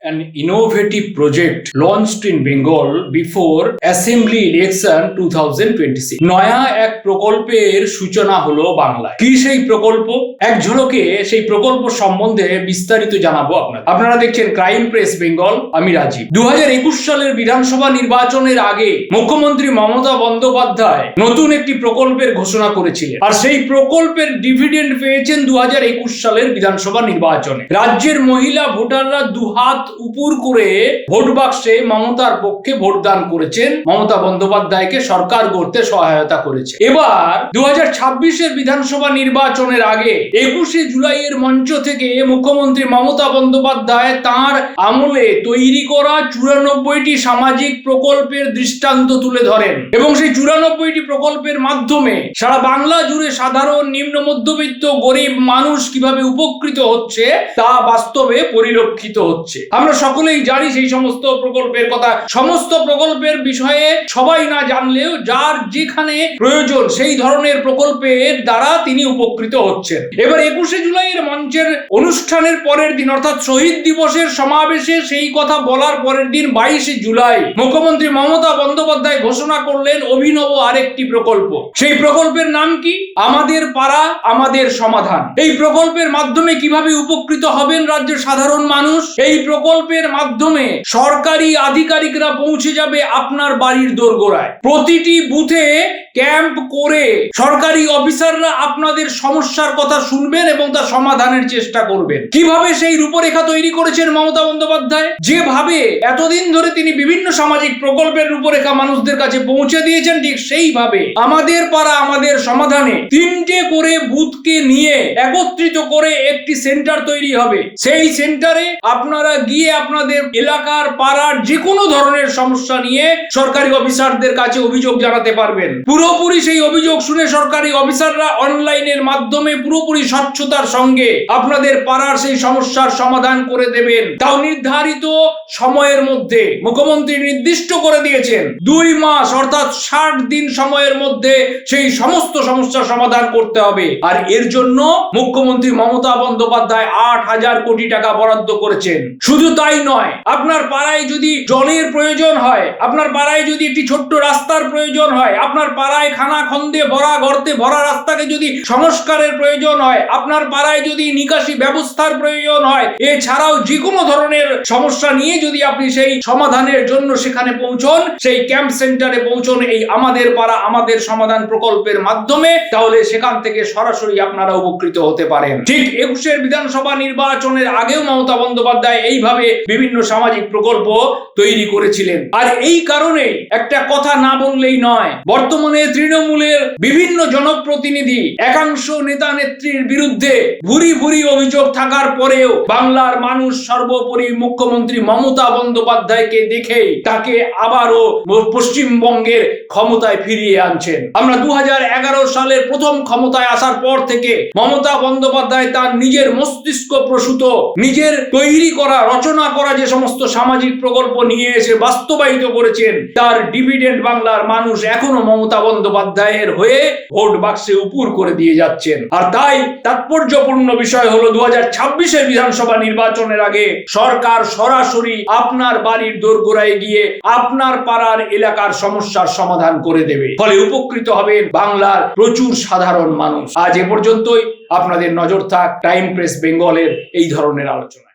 an innovative project launched in Bengal before Assembly election 2026. নয়া এক প্রকল্পের সূচনা হলো বাংলায়। কি সেই প্রকল্প? এক ঝলকে সেই প্রকল্প সম্বন্ধে বিস্তারিত জানাবো আপনারা দেখছেন ক্রাইম প্রেস বেঙ্গল, আমি রাজীব। 2021 সালের বিধানসভা নির্বাচনের আগে মুখ্যমন্ত্রী মমতা বন্দ্যোপাধ্যায় নতুন একটি প্রকল্পের ঘোষণা করেছিলেন, আর সেই প্রকল্পের ডিভিডেন্ড পেয়েছেন 2021 সালের বিধানসভা নির্বাচনে। রাজ্যের মহিলা ভোটাররা দুহাত উপর করে ভোট বাক্সে মমতার পক্ষে ভোটদান করেছেন, মমতা বন্দ্যোপাধ্যায়কে সরকার গড়তে সহায়তা করেছে। এবার 2026-এর বিধানসভা নির্বাচনের আগে 21শে জুলাইয়ের মঞ্চ থেকে মুখ্যমন্ত্রী মমতা বন্দ্যোপাধ্যায় তাঁর আমলে তৈরি করা 94টি সামাজিক প্রকল্পের দৃষ্টান্ত তুলে ধরেন এবং সেই 94টি প্রকল্পের মাধ্যমে সারা বাংলা জুড়ে সাধারণ নিম্ন মধ্যবিত্ত গরিব মানুষ কিভাবে উপকৃত হচ্ছে তা বাস্তবে পরিলক্ষিত হচ্ছে। আমরা সকলেই জানি সেই সমস্ত প্রকল্পের কথা। সমস্ত প্রকল্পের বিষয়ে সবাই না জানলেও যার যেখানে প্রয়োজন সেই ধরনের প্রকল্পের দ্বারা তিনি উপকৃত হচ্ছেন। এবার 21শে জুলাইয়ের মঞ্চের অনুষ্ঠানের পরের দিন অর্থাৎ শহীদ দিবসের সমাবেশে সেই কথা বলার পরের দিন 22শে জুলাই মুখ্যমন্ত্রী মমতা বন্দ্যোপাধ্যায় ঘোষণা করলেন অভিনব আরেকটি প্রকল্প। সেই প্রকল্পের নাম কি? আমাদের পাড়া আমাদের সমাধান। এই প্রকল্পের মাধ্যমে কিভাবে উপকৃত হবেন রাজ্যের সাধারণ মানুষ? এই প্রকল্পের মাধ্যমে সরকারি আধিকারিকরা পৌঁছে যাবে আপনার বাড়ির দোরগোড়ায়। প্রতিটি বুথে ক্যাম্প করে সরকারি অফিসাররা আপনাদের সমস্যার কথা শুনবেন এবং তা সমাধানের চেষ্টা করবেন। কিভাবে সেই রূপরেখা তৈরি করেছেন মমতা বন্দ্যোপাধ্যায়? যেভাবে এতদিন ধরে তিনি বিভিন্ন সামাজিক প্রকল্পের রূপরেখা মানুষদের কাছে পৌঁছে দিয়েছেন, ঠিক সেইভাবে আমাদের পাড়া আমাদের সমাধানে 3টে করে বুথকে নিয়ে একত্রিত করে একটি সেন্টার তৈরি হবে। সেই সেন্টারে আপনারা গিয়ে আপনাদের এলাকার পাড়ার যে কোনো ধরনের সমস্যা নিয়ে সরকারি অফিসারদের কাছে অভিযোগ জানাতে পারবেন। পুরোপুরি সেই অভিযোগ শুনে সরকারি অফিসাররা অনলাইনের মাধ্যমে পুরোপুরি স্বচ্ছতার সঙ্গে আপনাদের পাড়ার সেই সমস্যার সমাধান করে দেবেন, তাও নির্ধারিত সময়ের মধ্যে। মুখ্যমন্ত্রী নির্দিষ্ট করে দিয়েছেন 2 মাস অর্থাৎ 60 দিন সময়ের মধ্যে সেই সমস্ত সমস্যার সমাধান করতে হবে। আর এর জন্য মুখ্যমন্ত্রী মমতা বন্দ্যোপাধ্যায় 8,000 কোটি টাকা বরাদ্দ করেছেন। শুধু তাই নয়, আপনার পাড়ায় যদি জলের প্রয়োজন হয়, আপনার পাড়ায় যদি একটি ছোট্ট রাস্তার প্রয়োজন হয়, আপনার পাড়ায় খানাখন্দে ভরা গর্তে ভরা রাস্তাকে যদি সংস্কারের প্রয়োজন হয়, আপনার পাড়ায় যদি নিকাশি ব্যবস্থার প্রয়োজন হয়, এছাড়াও যে কোনো ধরনের সমস্যা নিয়ে যদি আপনি সেই সমাধানের জন্য সেখানে পৌঁছন, সেই ক্যাম্প সেন্টারে পৌঁছন এই আমাদের পাড়া আমাদের সমাধান প্রকল্পের মাধ্যমে, তাহলে সেখান থেকে সরাসরি আপনারা উপকৃত হতে পারেন। ঠিক 21-এর বিধানসভা নির্বাচনের আগেও মমতা বন্দ্যোপাধ্যায় এইভাবে বিভিন্ন সামাজিক প্রকল্প তৈরি করেছিলেন। আর এই কারণে একটা কথা না বললেই নয়, বর্তমানে তৃণমূলের বিভিন্ন জনপ্রতিনিধি একাংশ নেতা নেত্রীর বিরুদ্ধে ভুরি ভুরি অভিযোগ থাকার পরেও বাংলার মানুষ সর্বোপরি মুখ্যমন্ত্রী মমতা বন্দ্যোপাধ্যায়কে দেখেই তাকে আবারও পশ্চিমবঙ্গের ক্ষমতায় ফিরিয়ে আনছেন। আমরা 2011 সালের প্রথম ক্ষমতায় আসার পর থেকে মমতা বন্দ্যোপাধ্যায় তার নিজের মস্তিষ্ক প্রসূত, নিজের তৈরি করা রচনা করা যে সমস্ত সামাজিক প্রকল্প নিয়ে এসে বাস্তবায়িত করেছেন, তার ডিভিডেন্ড বাংলার মানুষ এখনো মমতা বন্দ্যোপাধ্যায়ের হয়ে ভোট বাক্সে উপর করে দিয়ে যাচ্ছেন। আর তাই তাৎপর্যপূর্ণ বিষয় হলো 2026-এর বিধানসভা নির্বাচনের আগে সরকার সরাসরি আপনার বাড়ির দোরগোড়ায় গিয়ে আপনার পাড়ার এলাকার সমস্যার সমাধান করে দেবে। ফলে উপকৃত হবেন বাংলার প্রচুর সাধারণ মানুষ। আজ এ পর্যন্তই। আপনাদের নজর থাক টাইম প্রেস বেঙ্গলের এই ধরনের আলোচনা।